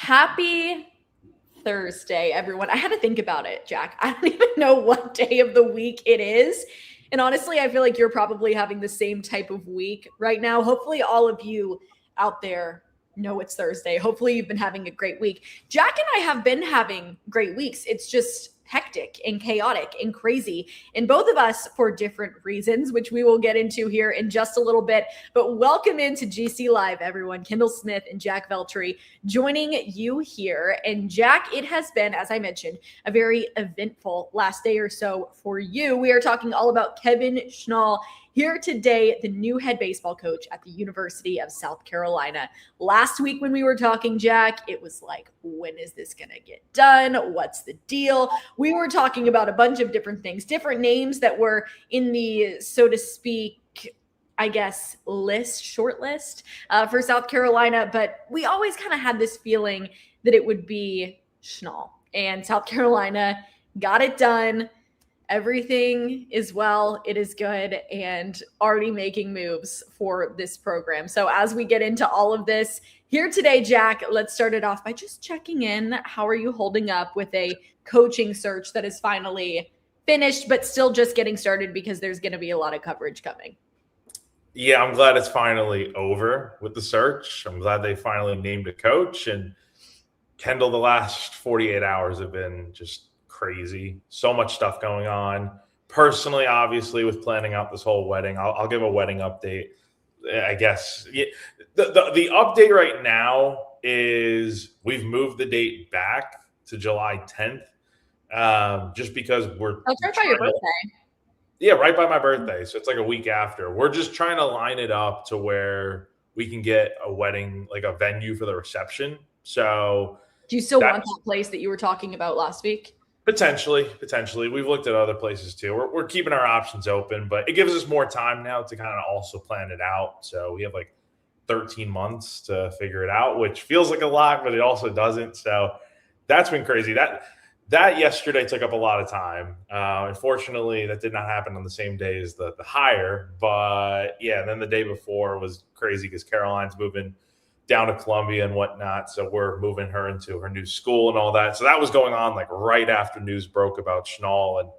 Happy Thursday, everyone. I had to think about it, Jack. I don't even know what day of the week it is. And honestly, I feel like you're probably having the same type of week right now. Hopefully, all of you out there know it's Thursday. Hopefully, you've been having a great week. Jack and I have been having great weeks. It's just hectic and chaotic and crazy. And both of us for different reasons, which we will get into here in just a little bit. But welcome into GC Live, everyone. Kendall Smith and Jack Veltri joining you here. And Jack, it has been, as I mentioned, a very eventful last day or so for you. We are talking all about Kevin Schnall here today, the new head baseball coach at the University of South Carolina. Last week when we were talking, Jack, it was like, when is this going to get done? What's the deal? We were talking about a bunch of different things, different names that were in the, so to speak, I guess, short list for South Carolina. But we always kind of had this feeling that it would be Schnall. And South Carolina got it done. Everything is well, it is good, and already making moves for this program. So as we get into all of this here today, Jack, let's start it off by just checking in. How are you holding up with a coaching search that is finally finished, but still just getting started because there's going to be a lot of coverage coming? Yeah, I'm glad it's finally over with the search. I'm glad they finally named a coach. And Kendall, the last 48 hours have been just crazy. So much stuff going on. Personally, obviously, with planning out this whole wedding, I'll give a wedding update. I guess the update right now is we've moved the date back to July 10th, just because we're. That's right by your birthday. Yeah, right by my birthday. So it's like a week after. We're just trying to line it up to where we can get a wedding, like a venue for the reception. So do you still want that place that you were talking about last week? Potentially. We've looked at other places too. We're keeping our options open, but it gives us more time now to kind of also plan it out. So we have like 13 months to figure it out, which feels like a lot, but it also doesn't. So that's been crazy. That yesterday took up a lot of time. Unfortunately, that did not happen on the same day as the hire. But yeah, then the day before was crazy because Caroline's moving down to Columbia and whatnot. So we're moving her into her new school and all that. So that was going on like right after news broke about Schnall. And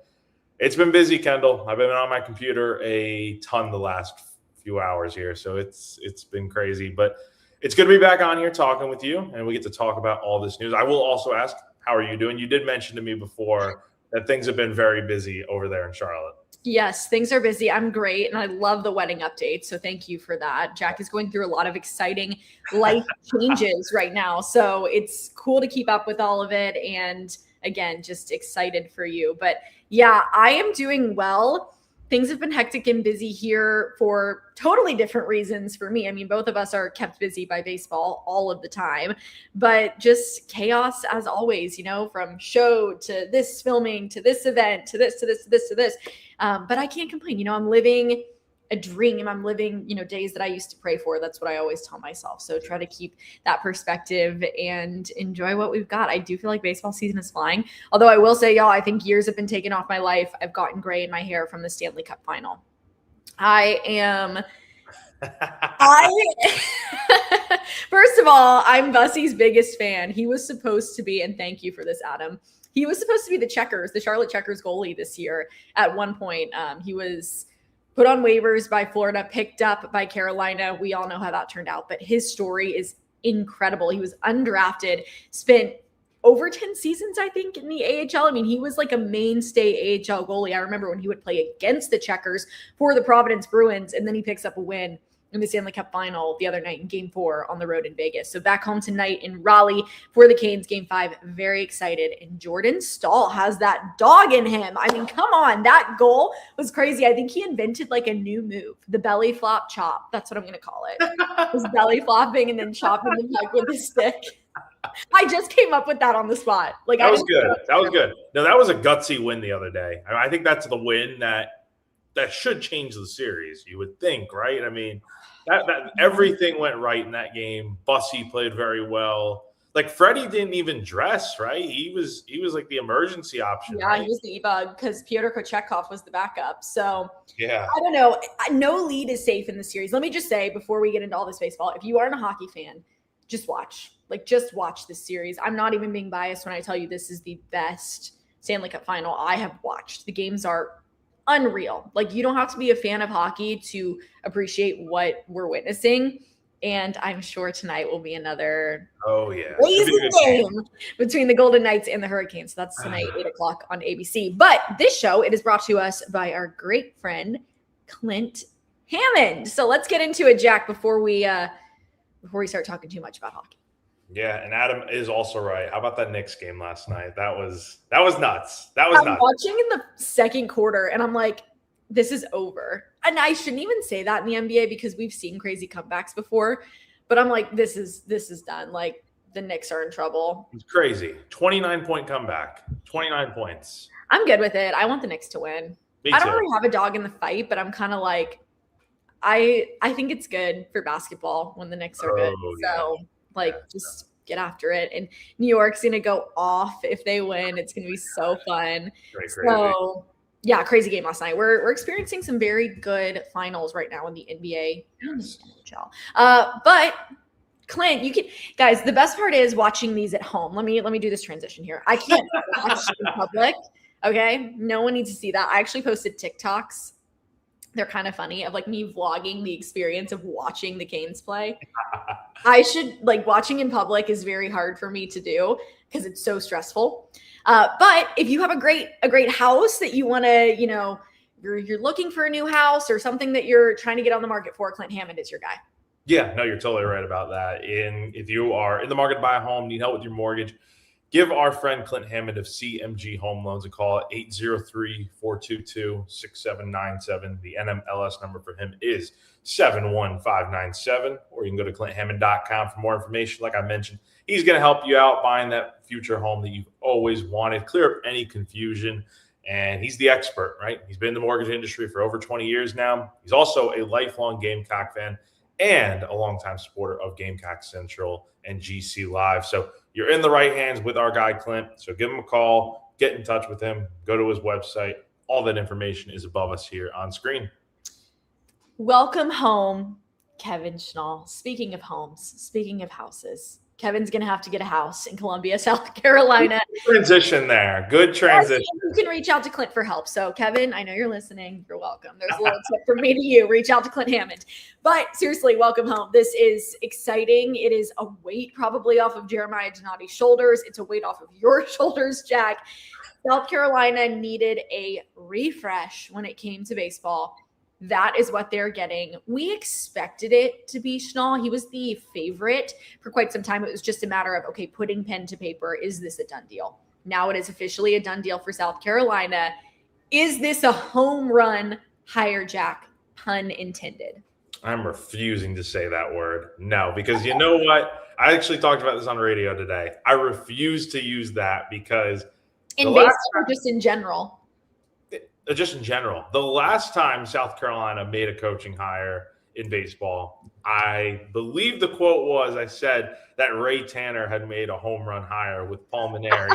it's been busy, Kendall. I've been on my computer a ton the last few hours here. So it's been crazy. But it's good to be back on here talking with you. And we get to talk about all this news. I will also ask, how are you doing? You did mention to me before that things have been very busy over there in Charlotte. Yes, things are busy. I'm great. And I love the wedding update. So thank you for that. Jack is going through a lot of exciting life changes right now. So it's cool to keep up with all of it. And again, just excited for you. But yeah, I am doing well. Things have been hectic and busy here for totally different reasons for me. I mean, both of us are kept busy by baseball all of the time, but just chaos as always, from show to this filming, to this event, to this. But I can't complain. I'm living a dream. I'm living, days that I used to pray for. That's what I always tell myself. So try to keep that perspective and enjoy what we've got. I do feel like baseball season is flying. Although I will say, y'all, I think years have been taken off my life. I've gotten gray in my hair from the Stanley Cup final. First of all, I'm Bussey's biggest fan. He was supposed to be, and thank you for this, Adam. He was supposed to be the Charlotte Checkers goalie this year. At one point, he was put on waivers by Florida, picked up by Carolina. We all know how that turned out, but his story is incredible. He was undrafted, spent over 10 seasons, I think, in the AHL. I mean, he was like a mainstay AHL goalie. I remember when he would play against the Checkers for the Providence Bruins, and then he picks up a win in the Stanley Cup final the other night in Game 4 on the road in Vegas. So back home tonight in Raleigh for the Canes, Game 5. Very excited. And Jordan Staal has that dog in him. I mean, come on. That goal was crazy. I think he invented like a new move, the belly flop chop. That's what I'm going to call it. His belly flopping and then chopping the puck with his stick. I just came up with that on the spot. That was good. No, that was a gutsy win the other day. I think that's the win that should change the series, you would think, right? I mean, that everything went right in that game. Bussey played very well. Like Freddie didn't even dress, right? He was like the emergency option. Yeah, right? He was the e-bug because Pyotr Kochetkov was the backup. So yeah, I don't know. No lead is safe in the series. Let me just say before we get into all this baseball, if you aren't a hockey fan, just watch. Like, just watch this series. I'm not even being biased when I tell you this is the best Stanley Cup final I have watched. The games are unreal. Like, you don't have to be a fan of hockey to appreciate what we're witnessing. And I'm sure tonight will be another crazy game between the Golden Knights and the Hurricanes. So that's tonight, 8 o'clock on ABC. But this show, it is brought to us by our great friend, Clint Hammond. So let's get into it, Jack, before we start talking too much about hockey. Yeah, and Adam is also right. How about that Knicks game last night? That was nuts. That was nuts. I'm watching in the second quarter, and I'm like, this is over. And I shouldn't even say that in the NBA because we've seen crazy comebacks before. But I'm like, this is done. Like, the Knicks are in trouble. It's crazy. 29-point comeback. 29 points. I'm good with it. I want the Knicks to win. I don't really have a dog in the fight, but I'm kind of like, I think it's good for basketball when the Knicks are good. So, just get after it. And New York's going to go off if they win. It's going to be so fun. So, yeah, crazy game last night. We're experiencing some very good finals right now in the NBA and the NHL. But Clint, you can, guys, the best part is watching these at home. Let me do this transition here. I can't watch in public. Okay. No one needs to see that. I actually posted TikToks. They're kind of funny of like me vlogging the experience of watching the Canes play. I should watching in public is very hard for me to do because it's so stressful. But if you have a great house that you want to, you're looking for a new house or something that you're trying to get on the market for, Clint Hammond is your guy. Yeah, no, you're totally right about that. If you are in the market to buy a home, need help with your mortgage, give our friend Clint Hammond of CMG Home Loans a call at 803-422-6797. The NMLS number for him is 71597, or you can go to clinthammond.com for more information. Like I mentioned, he's going to help you out buying that future home that you've always wanted, clear up any confusion, and he's the expert, right? He's been in the mortgage industry for over 20 years now. He's also a lifelong Gamecock fan and a longtime supporter of Gamecock Central and GC Live. So you're in the right hands with our guy, Clint. So give him a call, get in touch with him, go to his website. All that information is above us here on screen. Welcome home, Kevin Schnall. Speaking of homes, speaking of houses, Kevin's going to have to get a house in Columbia, South Carolina. Good transition there. Good transition. You can reach out to Clint for help. So, Kevin, I know you're listening. You're welcome. There's a little tip from me to you. Reach out to Clint Hammond. But seriously, welcome home. This is exciting. It is a weight probably off of Jeremiah Donati's shoulders. It's a weight off of your shoulders, Jack. South Carolina needed a refresh when it came to baseball. That is what they're getting. We expected it to be Schnall. He was the favorite for quite some time. It was just a matter of, okay, putting pen to paper. Is this a done deal? Now it is officially a done deal for South Carolina. Is this a home run hire, Jack? Pun intended. I'm refusing to say that word. No, because you know what? I actually talked about this on radio today. I refuse to use that because in baseball or just in general? Just in general. The last time South Carolina made a coaching hire in baseball, I believe the quote was, I said that Ray Tanner had made a home run hire with Pulmonary.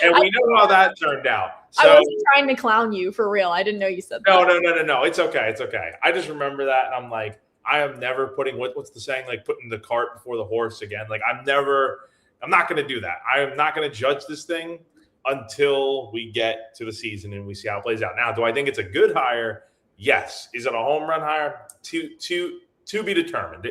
And we know how that turned out. So, I wasn't trying to clown you for real. I didn't know you said that. No. It's okay. It's okay. I just remember that. And I'm like, I am never putting, what's the saying? Like putting the cart before the horse again. Like I'm not going to do that. I am not going to judge this thing until we get to the season and we see how it plays out. Now, do I think it's a good hire? Yes. Is it a home run hire? To be determined.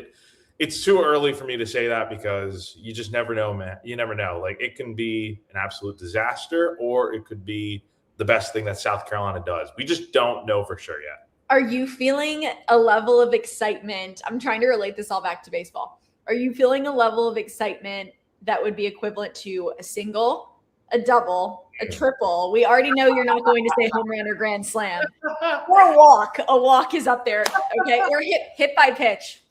It's too early for me to say that because you just never know, man. You never know. Like it can be an absolute disaster or it could be the best thing that South Carolina does. We just don't know for sure yet. Are you feeling a level of excitement? I'm trying to relate this all back to baseball. Are you feeling a level of excitement that would be equivalent to a single, a double, a triple? We already know you're not going to say home run or grand slam. Or a walk. A walk is up there. Okay. Or hit by pitch.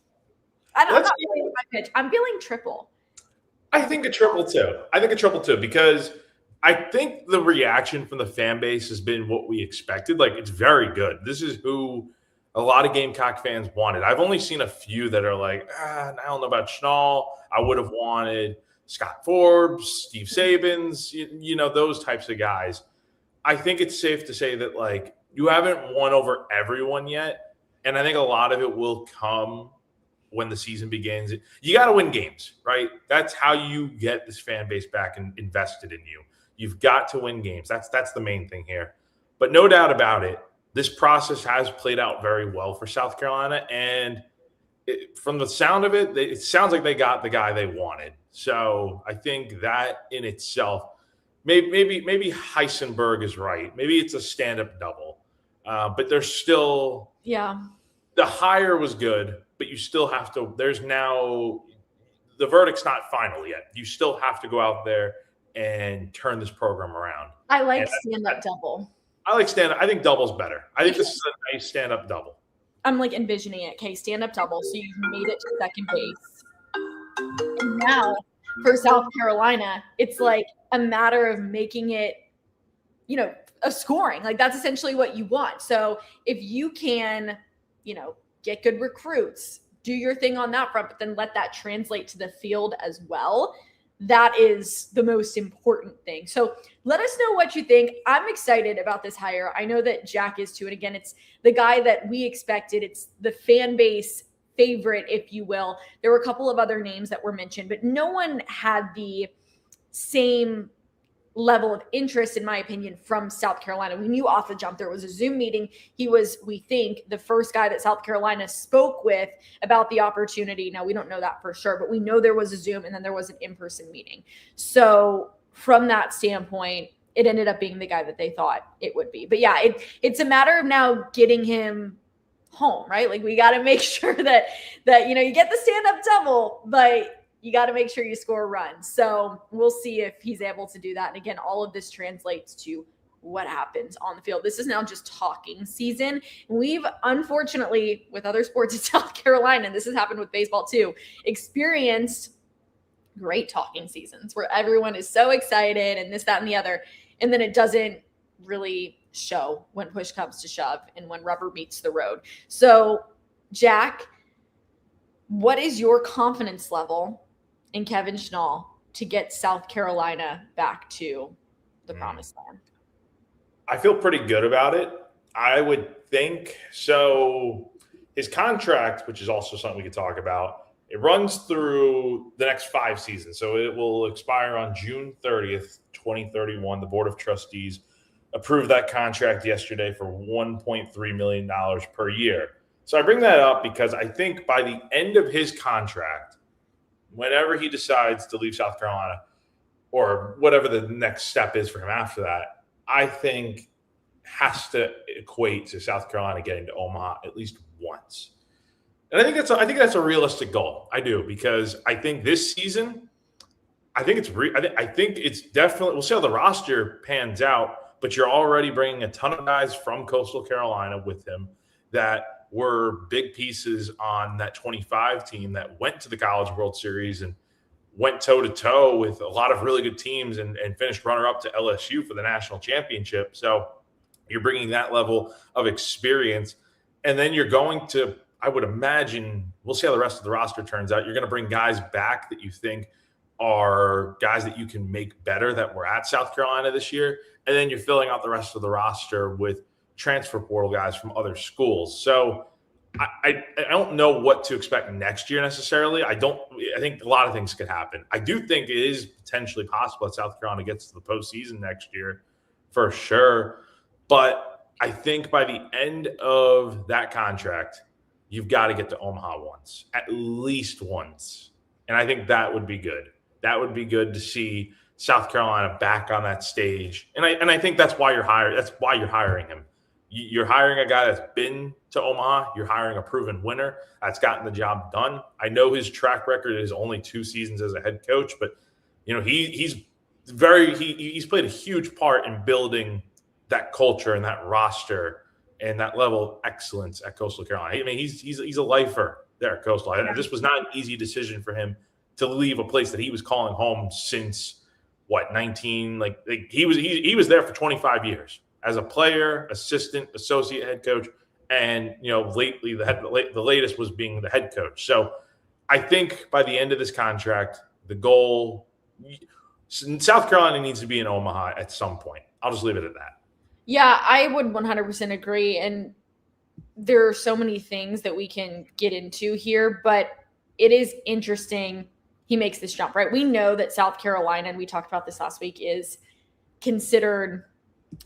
I'm not feeling hit by pitch. I'm feeling triple. I think a triple too because I think the reaction from the fan base has been what we expected. Like it's very good. This is who a lot of Gamecock fans wanted. I've only seen a few that are like, I don't know about Schnall. I would have wanted Scott Forbes, Steve Sabins, you know, those types of guys. I think it's safe to say that, like, you haven't won over everyone yet. And I think a lot of it will come when the season begins. You got to win games, right? That's how you get this fan base back and invested in you. You've got to win games. That's the main thing here. But no doubt about it, this process has played out very well for South Carolina. And from the sound of it, it sounds like they got the guy they wanted. So I think that in itself, maybe Heisenberg is right. Maybe it's a stand-up double. But there's still – yeah. The hire was good, but you still have to – there's now – the verdict's not final yet. You still have to go out there and turn this program around. I like stand-up double. I like stand-up. I think double's better. I think this is a nice stand-up double. I'm like envisioning it. Okay, stand-up double. So you've made it to second base. And now for South Carolina, it's like a matter of making it, a scoring. Like that's essentially what you want. So if you can, get good recruits, do your thing on that front, but then let that translate to the field as well. That is the most important thing. So let us know what you think. I'm excited about this hire. I know that Jack is too. And again, it's the guy that we expected. It's the fan base favorite, if you will. There were a couple of other names that were mentioned, but no one had the same level of interest, in my opinion, from South Carolina. We knew off the jump there was a Zoom meeting. He was, we think, the first guy that South Carolina spoke with about the opportunity. Now, we don't know that for sure, but we know there was a Zoom and then there was an in-person meeting. So from that standpoint, it ended up being the guy that they thought it would be. But yeah, it's a matter of now getting him home, right? Like we got to make sure that you get the stand-up double, but you got to make sure you score runs. So we'll see if he's able to do that. And again, all of this translates to what happens on the field. This is now just talking season. We've unfortunately, with other sports in South Carolina, and this has happened with baseball too, experienced great talking seasons where everyone is so excited and this, that, and the other. And then it doesn't really show when push comes to shove and when rubber meets the road. So Jack, what is your confidence level in Kevin Schnall to get South Carolina back to the promised land? I feel pretty good about it. I would think so. His contract, which is also something we could talk about, it runs through the next 5 seasons. So it will expire on June 30th, 2031. The Board of Trustees approved that contract yesterday for $1.3 million per year. So I bring that up because I think by the end of his contract, whenever he decides to leave South Carolina or whatever the next step is for him after that, I think has to equate to South Carolina getting to Omaha at least once. And I think that's a realistic goal. I do, because I think this season, I think it's definitely, we'll see how the roster pans out, but you're already bringing a ton of guys from Coastal Carolina with him that were big pieces on that 25 team that went to the College World Series and went toe-to-toe with a lot of really good teams and finished runner-up to LSU for the national championship. So you're bringing that level of experience. And then you're going to, I would imagine, we'll see how the rest of the roster turns out. You're going to bring guys back that you think are guys that you can make better that were at South Carolina this year. And then you're filling out the rest of the roster with transfer portal guys from other schools. So I don't know what to expect next year necessarily. I think a lot of things could happen. I do think it is potentially possible that South Carolina gets to the postseason next year for sure. But I think by the end of that contract, you've got to get to Omaha once, at least once. And I think that would be good. That would be good to see South Carolina back on that stage. And I think that's why you're hiring him. You're hiring a guy that's been to Omaha. You're hiring a proven winner that's gotten the job done. I know his track record is only 2 seasons as a head coach, but he's played a huge part in building that culture and that roster and that level of excellence at Coastal Carolina. I mean, he's a lifer there at Coastal. And this was not an easy decision for him to leave a place that he was calling home since 19. He was there for 25 years. As a player, assistant, associate head coach, and lately the latest was being the head coach. So I think by the end of this contract, the goal, South Carolina needs to be in Omaha at some point. I'll just leave it at that. Yeah, I would 100% agree. And there are so many things that we can get into here, but it is interesting he makes this jump, right? We know that South Carolina, and we talked about this last week, is considered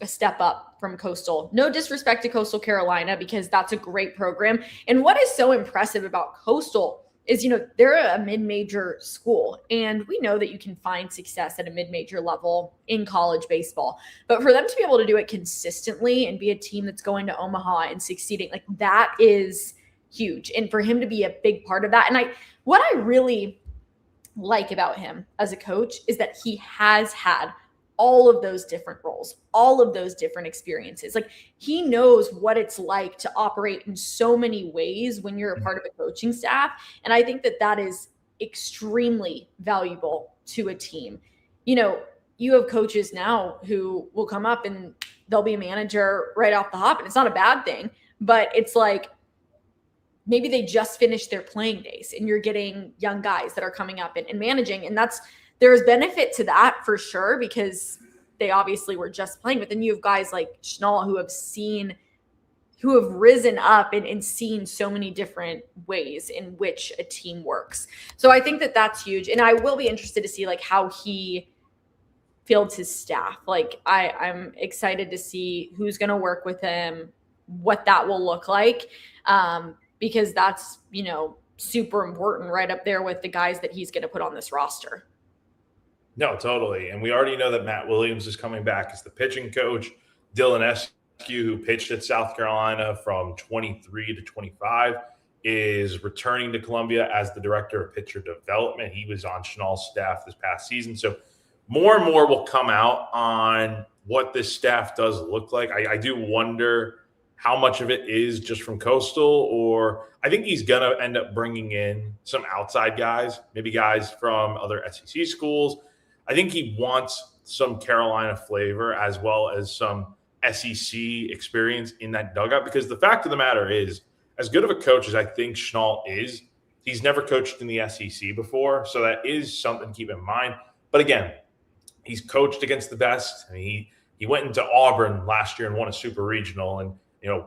a step up from Coastal. No disrespect to Coastal Carolina, because that's a great program. And what is so impressive about Coastal is, they're a mid-major school, and we know that you can find success at a mid-major level in college baseball. But for them to be able to do it consistently and be a team that's going to Omaha and succeeding, like, that is huge. And for him to be a big part of that. And what I really like about him as a coach is that he has had all of those different roles, all of those different experiences. Like, he knows what it's like to operate in so many ways when you're a part of a coaching staff. And I think that that is extremely valuable to a team. You have coaches now who will come up and they'll be a manager right off the hop, and it's not a bad thing, but it's like, maybe they just finished their playing days and you're getting young guys that are coming up and managing. And there's benefit to that for sure, because they obviously were just playing. But then you have guys like Schnall who have risen up and seen so many different ways in which a team works. So I think that that's huge. And I will be interested to see like how he fields his staff. Like, I'm excited to see who's going to work with him, what that will look like. Because that's, super important right up there with the guys that he's going to put on this roster. No, totally. And we already know that Matt Williams is coming back as the pitching coach. Dylan Eskew, who pitched at South Carolina from 23 to 25, is returning to Columbia as the director of pitcher development. He was on Schnall's staff this past season. So more and more will come out on what this staff does look like. I do wonder how much of it is just from Coastal, or I think he's going to end up bringing in some outside guys, maybe guys from other SEC schools. I think he wants some Carolina flavor as well as some SEC experience in that dugout, because the fact of the matter is, as good of a coach as I think Schnall is, he's never coached in the SEC before. So that is something to keep in mind. But again, he's coached against the best. I mean, he went into Auburn last year and won a super regional and,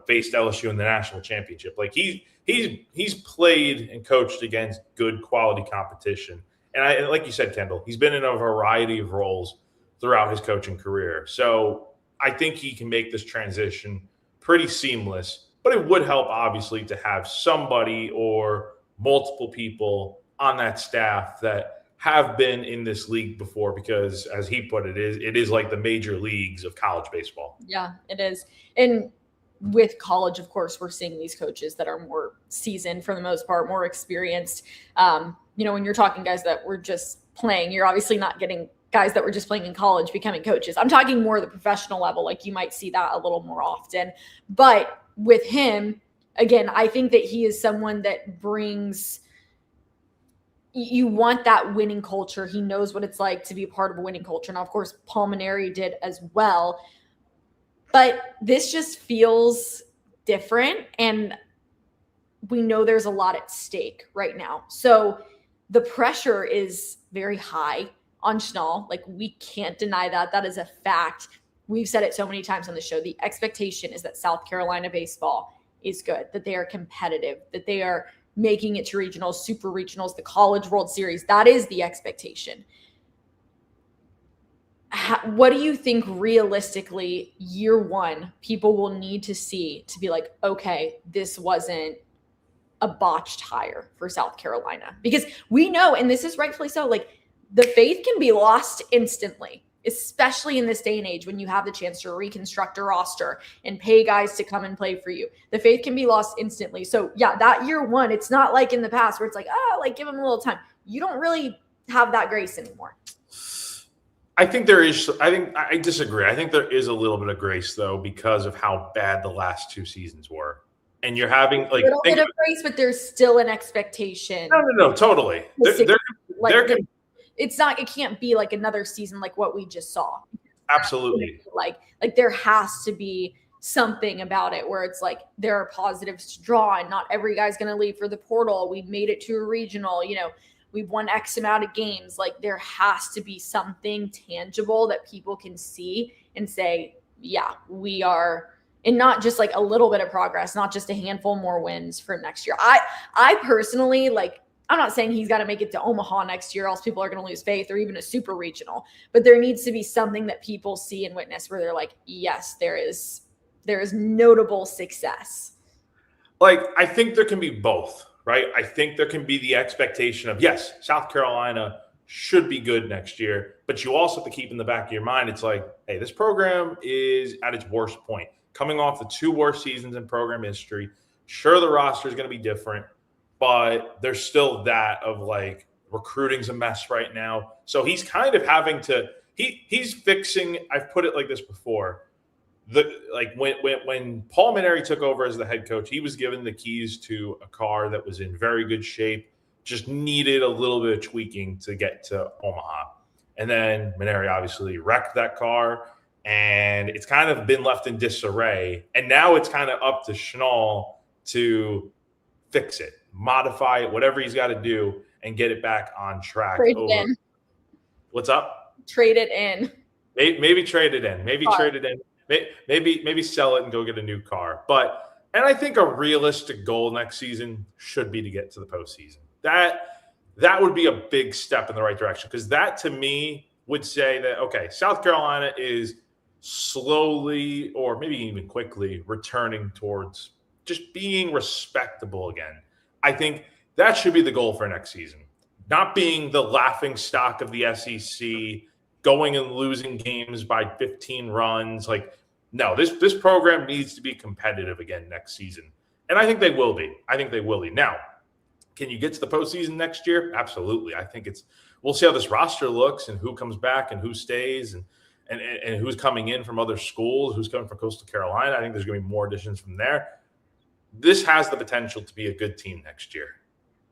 faced LSU in the national championship. Like, he's played and coached against good quality competition. And like you said, Kendall, he's been in a variety of roles throughout his coaching career. So I think he can make this transition pretty seamless, but it would help, obviously, to have somebody or multiple people on that staff that have been in this league before, because as he put it is like the major leagues of college baseball. Yeah, it is. And with college, of course, we're seeing these coaches that are more seasoned for the most part, more experienced. When you're talking guys that were just playing, you're obviously not getting guys that were just playing in college becoming coaches. I'm talking more the professional level. Like, you might see that a little more often. But with him, again, I think that he is someone that brings – you want that winning culture. He knows what it's like to be a part of a winning culture. Now, of course, Palmineri did as well. But this just feels different, and we know there's a lot at stake right now. So the pressure is very high on Schnall. Like, we can't deny that. That is a fact. We've said it so many times on the show. The expectation is that South Carolina baseball is good, that they are competitive, that they are making it to regionals, super regionals, the College World Series. That is the expectation. What do you think realistically year one people will need to see to be like, okay, this wasn't a botched hire for South Carolina? Because we know, and this is rightfully so, like, the faith can be lost instantly, especially in this day and age when you have the chance to reconstruct a roster and pay guys to come and play for you. The faith can be lost instantly. So yeah, that year one, it's not like in the past where it's like, give them a little time. You don't really have that grace anymore. I disagree. I think there is a little bit of grace, though, because of how bad the last two seasons were. And you're having like a little bit of grace, but there's still an expectation. No, totally. It can't be like another season like what we just saw. Absolutely. Like there has to be something about it where it's like there are positives to draw, and not every guy's going to leave for the portal. We made it to a regional, we've won X amount of games. Like, there has to be something tangible that people can see and say, yeah, we are, and not just like a little bit of progress, not just a handful more wins for next year. I personally, like, I'm not saying he's got to make it to Omaha next year, else people are going to lose faith, or even a super regional. But there needs to be something that people see and witness where they're like, yes, there is notable success. Like, I think there can be both, right? I think there can be the expectation of, yes, South Carolina should be good next year, but you also have to keep in the back of your mind, it's like, hey, this program is at its worst point, coming off the 2 worst seasons in program history. Sure, the roster is going to be different, but there's still that of like recruiting's a mess right now. So he's kind of having to he's fixing. I've put it like this before. When Paul Maneri took over as the head coach, he was given the keys to a car that was in very good shape, just needed a little bit of tweaking to get to Omaha. And then Maneri obviously wrecked that car, and it's kind of been left in disarray. And now it's kind of up to Schnall to fix it, modify it, whatever he's got to do, and get it back on track. Trade it in. What's up? Trade it in. Maybe trade it in. Trade it in. Maybe sell it and go get a new car. And I think a realistic goal next season should be to get to the postseason. That would be a big step in the right direction, because that to me would say that, okay, South Carolina is slowly or maybe even quickly returning towards just being respectable again. I think that should be the goal for next season. Not being the laughing stock of the SEC, going and losing games by 15 runs. Like, no, this program needs to be competitive again next season. And I think they will be. Now, can you get to the postseason next year? Absolutely. I think we'll see how this roster looks and who comes back and who stays and who's coming in from other schools, who's coming from Coastal Carolina. I think there's going to be more additions from there. This has the potential to be a good team next year,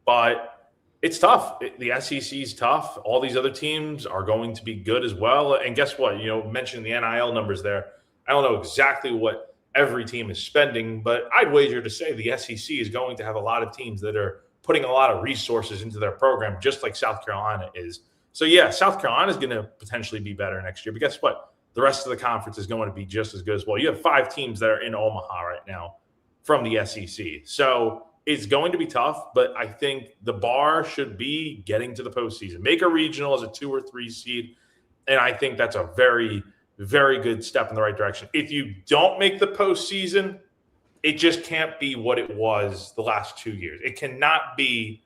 but it's tough. The SEC is tough. All these other teams are going to be good as well. And guess what? Mentioning the NIL numbers there, I don't know exactly what every team is spending, but I'd wager to say the SEC is going to have a lot of teams that are putting a lot of resources into their program, just like South Carolina is. So yeah, South Carolina is going to potentially be better next year, but guess what? The rest of the conference is going to be just as good as well. You have 5 teams that are in Omaha right now from the SEC. So it's going to be tough, but I think the bar should be getting to the postseason. Make a regional as a 2 or 3 seed, and I think that's a very, very good step in the right direction. If you don't make the postseason, it just can't be what it was the last 2 years. It cannot be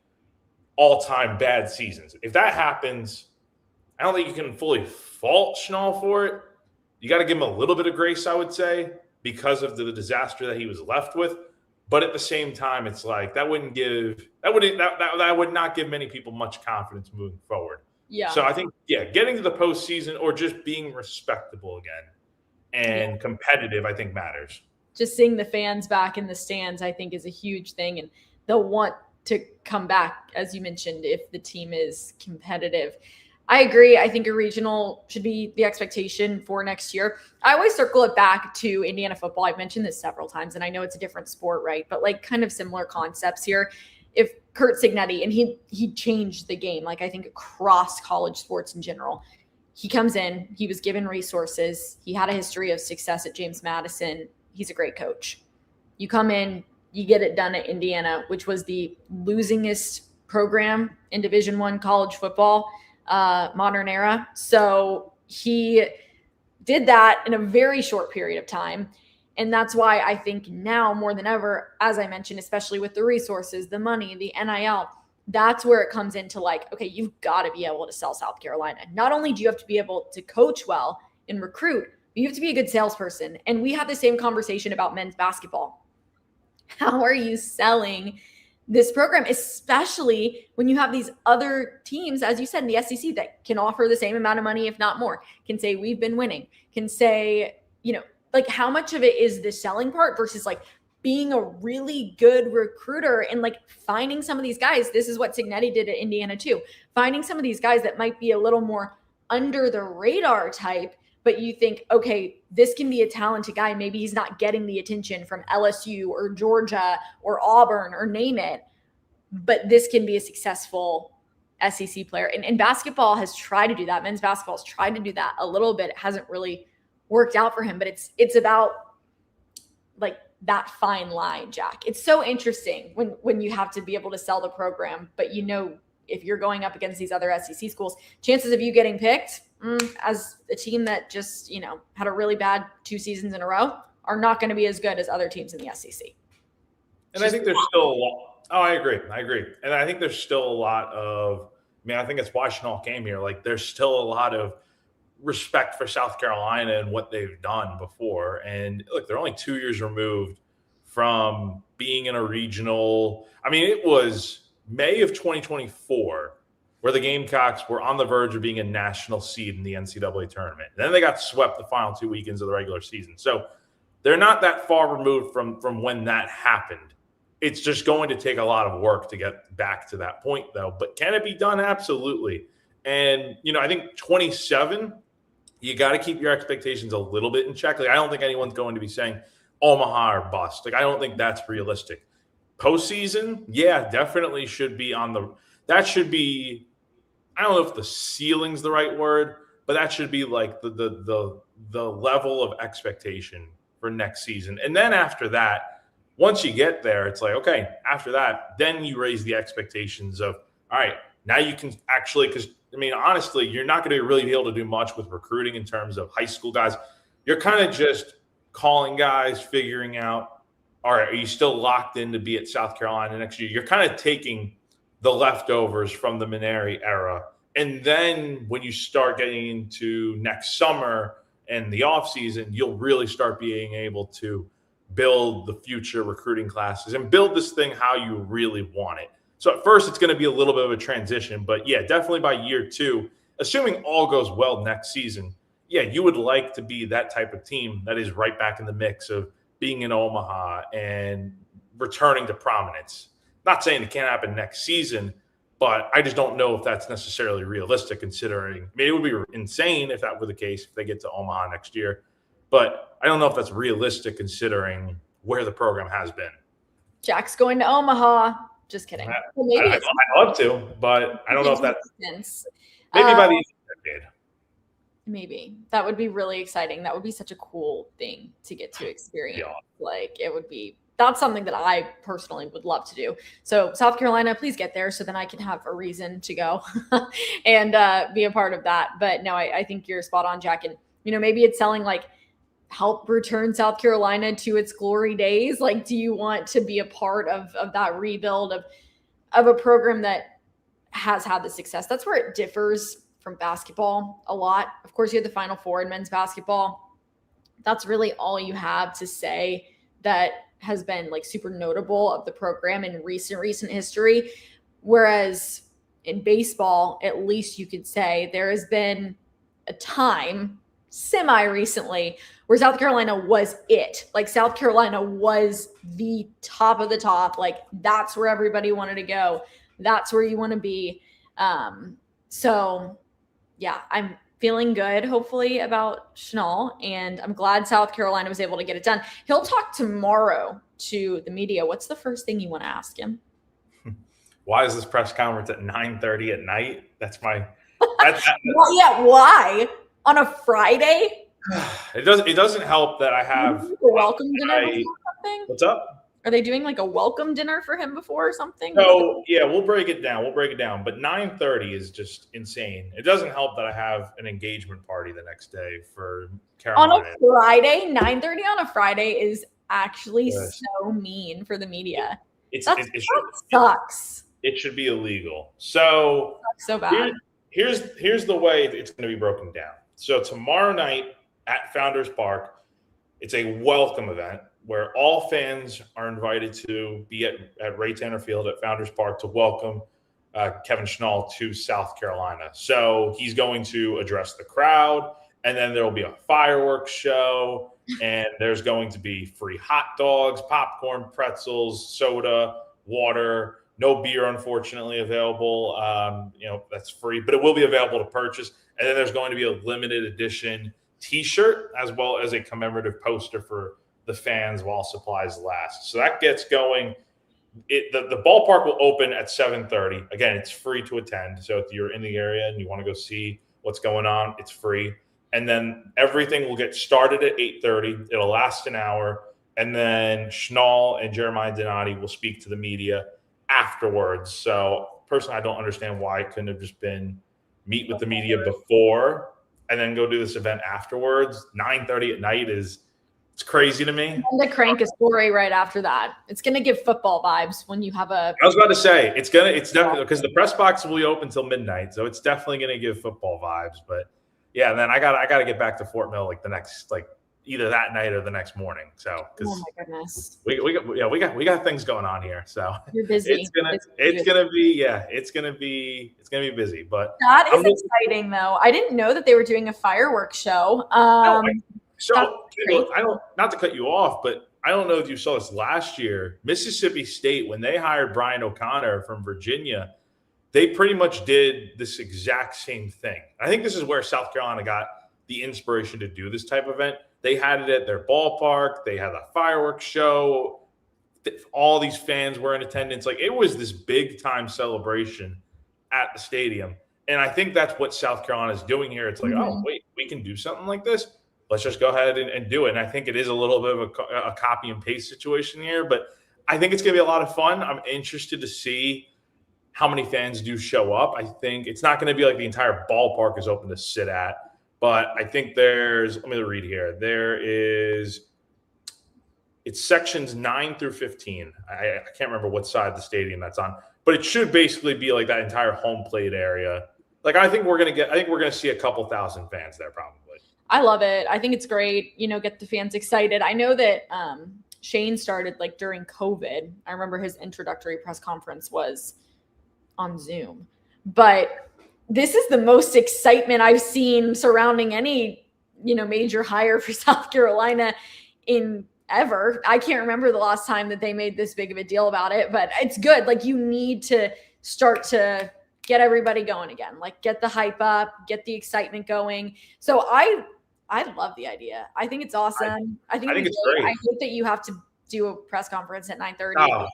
all-time bad seasons. If that happens, I don't think you can fully fault Schnall for it. You got to give him a little bit of grace, I would say, because of the disaster that he was left with. But at the same time, it's like that would not give many people much confidence moving forward. Yeah. So I think, getting to the postseason or just being respectable again and competitive, I think matters. Just seeing the fans back in the stands, I think, is a huge thing. And they'll want to come back, as you mentioned, if the team is competitive. I agree. I think a regional should be the expectation for next year. I always circle it back to Indiana football. I've mentioned this several times, and I know it's a different sport, right? But like kind of similar concepts here. If Kurt Cignetti, and he changed the game, like I think across college sports in general. He comes in, he was given resources. He had a history of success at James Madison. He's a great coach. You come in, you get it done at Indiana, which was the losingest program in Division I college football. Modern era. So he did that in a very short period of time. And that's why I think now more than ever, as I mentioned, especially with the resources, the money, the NIL, that's where it comes into like, okay, you've got to be able to sell South Carolina. Not only do you have to be able to coach well and recruit, but you have to be a good salesperson. And we have the same conversation about men's basketball. How are you selling this program, especially when you have these other teams, as you said, in the SEC that can offer the same amount of money, if not more, can say we've been winning, can say, like how much of it is the selling part versus like being a really good recruiter and like finding some of these guys. This is what Cignetti did at Indiana too. Finding some of these guys that might be a little more under the radar type, but you think, okay, this can be a talented guy. Maybe he's not getting the attention from LSU or Georgia or Auburn or name it, but this can be a successful SEC player. And basketball has tried to do that. Men's basketball has tried to do that a little bit. It hasn't really worked out for him, but it's about like that fine line, Jack. It's so interesting when you have to be able to sell the program, but if you're going up against these other SEC schools, chances of you getting picked as a team that just, had a really bad 2 seasons in a row are not going to be as good as other teams in the SEC. And I think there's still a lot. Oh, I agree. And I think there's still a lot of, I think that's why Schnall came here. Like, there's still a lot of respect for South Carolina and what they've done before. And look, they're only 2 years removed from being in a regional. It was May of 2024 where the Gamecocks were on the verge of being a national seed in the NCAA tournament. Then they got swept the final 2 weekends of the regular season. So they're not that far removed from when that happened. It's just going to take a lot of work to get back to that point, though. But can it be done? Absolutely. And, I think 27, you got to keep your expectations a little bit in check. Like, I don't think anyone's going to be saying Omaha or bust. Like, I don't think that's realistic. Postseason, yeah, definitely should be that should be, I don't know if the ceiling's the right word, but that should be like the level of expectation for next season. And then after that, once you get there, it's like, okay, after that, then you raise the expectations of, all right, now you can actually, because honestly, you're not going to really be able to do much with recruiting in terms of high school guys. You're kind of just calling guys, figuring out, all right, are you still locked in to be at South Carolina next year? You're kind of taking the leftovers from the Maneri era. And then when you start getting into next summer and the offseason, you'll really start being able to build the future recruiting classes and build this thing how you really want it. So at first, it's going to be a little bit of a transition. But, yeah, definitely by year 2, assuming all goes well next season, yeah, you would like to be that type of team that is right back in the mix of being in Omaha and returning to prominence. Not saying it can't happen next season, but I just don't know if that's necessarily realistic considering – it would be insane if that were the case if they get to Omaha next year. But I don't know if that's realistic considering where the program has been. Jack's going to Omaha. Just kidding. I'd love to, but I don't know if that's – maybe by the end of the decade. Maybe. That would be really exciting. That would be such a cool thing to get to experience. Yeah. Like, it would be – that's something that I personally would love to do. So South Carolina, please get there so then I can have a reason to go and be a part of that. But no, I think you're spot on, Jack. And, maybe it's selling like help return South Carolina to its glory days. Like, do you want to be a part of that rebuild of a program that has had the success? That's where it differs from basketball a lot. Of course, you have the Final Four in men's basketball. That's really all you have to say that has been like super notable of the program in recent history. Whereas in baseball, at least you could say there has been a time semi-recently where South Carolina was it. Like, South Carolina was the top of the top. Like, that's where everybody wanted to go. That's where you want to be. So yeah, I'm feeling good, hopefully, about Schnall, and I'm glad South Carolina was able to get it done. He'll talk tomorrow to the media. What's the first thing you want to ask him? Why is this press conference at 9:30 at night? That's my well, yeah, why? On a Friday? It doesn't help that I have a welcome dinner or something. What's up? Are they doing like a welcome dinner for him before or something? So, yeah, we'll break it down. But 9:30 is just insane. It doesn't help that I have an engagement party the next day for Carolina. On a Friday, 9:30 on a Friday is actually so mean for the media. It sucks. It should be illegal. So bad. Here's the way it's going to be broken down. So tomorrow night at Founders Park, it's a welcome event where all fans are invited to be at Ray Tanner Field at Founders Park to welcome Kevin Schnall to South Carolina. So he's going to address the crowd, and then there will be a fireworks show, and there's going to be free hot dogs, popcorn, pretzels, soda, water. No beer, unfortunately, available. That's free, but it will be available to purchase. And then there's going to be a limited edition T-shirt as well as a commemorative poster for the fans while supplies last. So that gets going. The ballpark will open at 7:30. Again, it's free to attend. So if you're in the area and you want to go see what's going on, it's free. And then everything will get started at 8:30. It'll last an hour. and then Schnall and Jeremiah Donati will speak to the media afterwards. So personally, I don't understand why it couldn't have just been meet with the media before and then go do this event afterwards. 9:30 at night it's crazy to me. And to crank a story right after that. It's going to give football vibes when you have a. I was about to say it's definitely because the press box will be open till midnight, so it's definitely going to give football vibes. But yeah, and then I got to get back to Fort Mill like the next either that night or the next morning. So oh my goodness, we got things going on here. So you're busy. It's gonna be busy. But that is exciting though. I didn't know that they were doing a fireworks show. So I don't, not to cut you off, but I don't know if you saw this last year. Mississippi State, when they hired Brian O'Connor from Virginia, they pretty much did this exact same thing. I think this is where South Carolina got the inspiration to do this type of event. They had it at their ballpark. They had a fireworks show. All these fans were in attendance. Like, it was this big time celebration at the stadium. And I think that's what South Carolina is doing here. It's like, oh, wait, we can do something like this. Let's just go ahead and do it. And I think it is a little bit of a copy and paste situation here, but I think it's going to be a lot of fun. I'm interested to see how many fans do show up. I think it's not going to be like the entire ballpark is open to sit at, but I think let me read here. It's sections 9 through 15. I can't remember what side of the stadium that's on, but it should basically be like that entire home plate area. Like, I think we're going to see a couple thousand fans there probably. I love it. I think it's great, get the fans excited. I know that Shane started like during COVID. I remember his introductory press conference was on Zoom. But this is the most excitement I've seen surrounding any, major hire for South Carolina in ever. I can't remember the last time that they made this big of a deal about it, but it's good. Like, you need to start to get everybody going again, like get the hype up, get the excitement going. So I love the idea. I think it's awesome. I think it's great. I hope that you have to do a press conference at 9:30.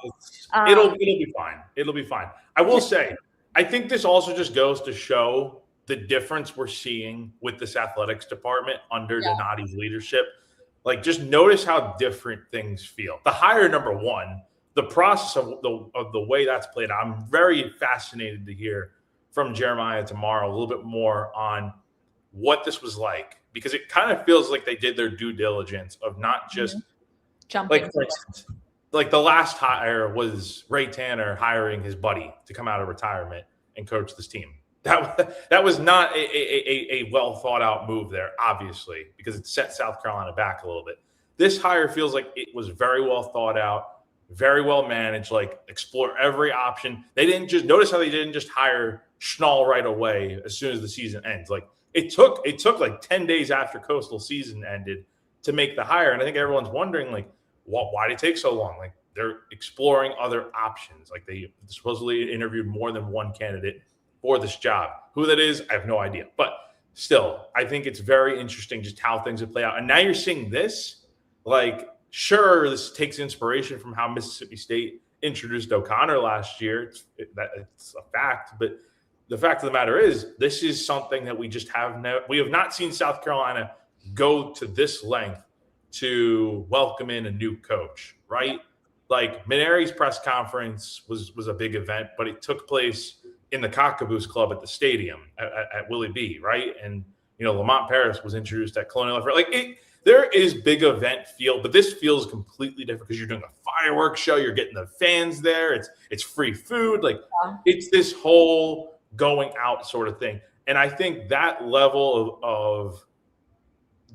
It'll be fine. It'll be fine. I will say, I think this also just goes to show the difference we're seeing with this athletics department under Donati's leadership. Like, just notice how different things feel. The hire, number one, the process of the way that's played out. I'm very fascinated to hear from Jeremiah tomorrow a little bit more on what this was like, because it kind of feels like they did their due diligence of not just jumping. Like, for instance, like the last hire was Ray Tanner hiring his buddy to come out of retirement and coach this team. That was not a well thought out move there, obviously, because it set South Carolina back a little bit. This hire feels like it was very well thought out, very well managed, like explore every option. They didn't just notice how they didn't just hire Schnall right away as soon as the season ends. Like, it took like 10 days after Coastal season ended to make the hire. And I think everyone's wondering, like, why did it take so long? Like, they're exploring other options. Like, they supposedly interviewed more than one candidate for this job. Who that is, I have no idea. But still, I think it's very interesting just how things have played out. And now you're seeing this. Like, sure, this takes inspiration from how Mississippi State introduced O'Connor last year. It's a fact. But the fact of the matter is, this is something that we just we have not seen South Carolina go to this length to welcome in a new coach, right? Like, Maneri's press conference was a big event, but it took place in the Cockaboose Club at the stadium at Willie B, right? And, Lamont Paris was introduced at Colonial Life. Like, there is big event feel, but this feels completely different because you're doing a fireworks show. You're getting the fans there. It's free food. Like, it's this whole going out sort of thing. And I think that level of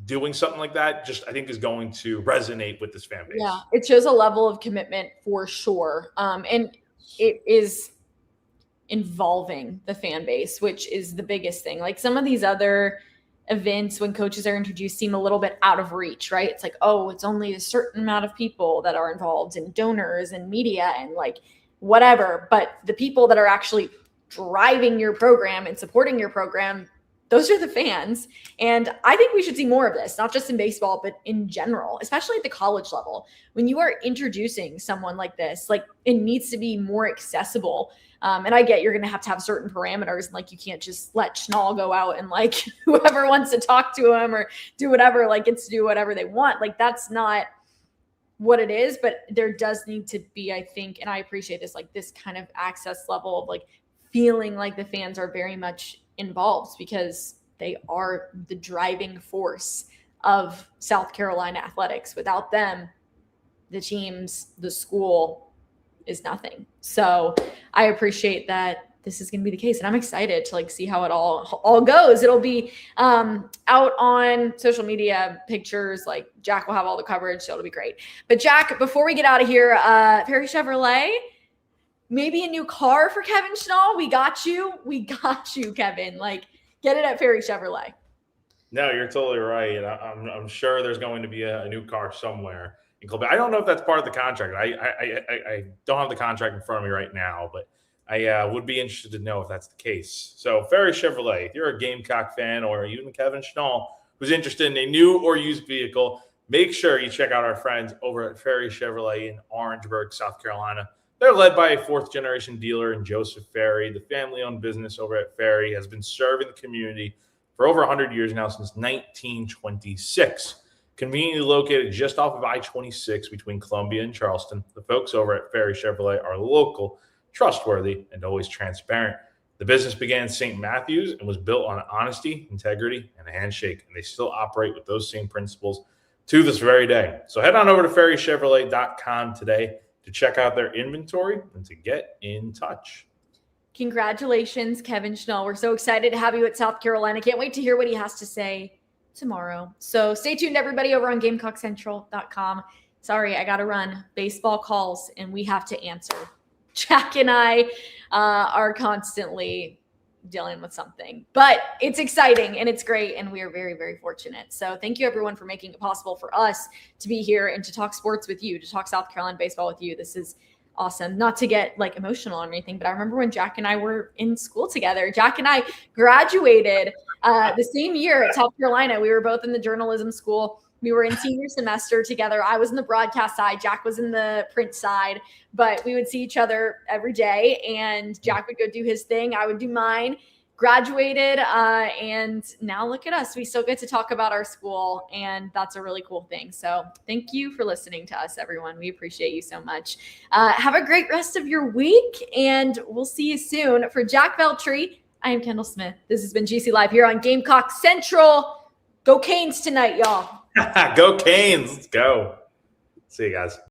doing something like that I think is going to resonate with this fan base. Yeah, it shows a level of commitment for sure. And it is involving the fan base, which is the biggest thing. Like, some of these other events when coaches are introduced seem a little bit out of reach, right? It's like, oh, it's only a certain amount of people that are involved, and donors and media and like whatever. But the people that are actually driving your program and supporting your program, those are the fans. And I think we should see more of this, not just in baseball, but in general, especially at the college level. When you are introducing someone like this, like, it needs to be more accessible. And I get you're going to have certain parameters, and like, you can't just let Schnall go out and like whoever wants to talk to him or do whatever, like, gets to do whatever they want. Like, that's not what it is, but there does need to be, I think, and I appreciate this, like this kind of access level of like feeling like the fans are very much involved because they are the driving force of South Carolina athletics. Without them, the teams, the school is nothing. So I appreciate that this is going to be the case. And I'm excited to like see how it all goes. It'll be out on social media, pictures, like Jack will have all the coverage. So it'll be great. But Jack, before we get out of here, Perry Chevrolet, maybe a new car for Kevin Schnall. We got you, Kevin. Like, get it at Perry Chevrolet. No, you're totally right. And I'm sure there's going to be a new car somewhere in Columbia. I don't know if that's part of the contract. I don't have the contract in front of me right now, but I would be interested to know if that's the case. So Ferry Chevrolet, if you're a Gamecock fan or even Kevin Schnall who's interested in a new or used vehicle, make sure you check out our friends over at Ferry Chevrolet in Orangeburg, South Carolina. They're led by a fourth-generation dealer in Joseph Ferry. The family-owned business over at Ferry has been serving the community for over 100 years now, since 1926. Conveniently located just off of I-26 between Columbia and Charleston, the folks over at Ferry Chevrolet are local, trustworthy, and always transparent. The business began in St. Matthews and was built on honesty, integrity, and a handshake, and they still operate with those same principles to this very day. So head on over to ferrychevrolet.com today to check out their inventory and to get in touch. Congratulations, Kevin Schnall. We're so excited to have you at South Carolina. Can't wait to hear what he has to say tomorrow. So stay tuned, everybody, over on GamecockCentral.com. Sorry, I got to run. Baseball calls, and we have to answer. Jack and I are constantly dealing with something, but it's exciting and it's great, and we are very, very fortunate. So thank you, everyone, for making it possible for us to be here and to talk sports with you, to talk South Carolina baseball with you. This is awesome. Not to get like emotional or anything, but I remember when Jack and I were in school together. Jack and I graduated the same year at South Carolina. We were both in the journalism school. We were in senior semester together. I was in the broadcast side. Jack was in the print side, but we would see each other every day, and Jack would go do his thing. I would do mine. Graduated, and now look at us. We still get to talk about our school, and that's a really cool thing. So thank you for listening to us, everyone. We appreciate you so much. Have a great rest of your week, and we'll see you soon. For Jack Veltri, I am Kendall Smith. This has been GC Live here on Gamecock Central. Go Canes tonight, y'all. Go Canes. Let's go. See you guys.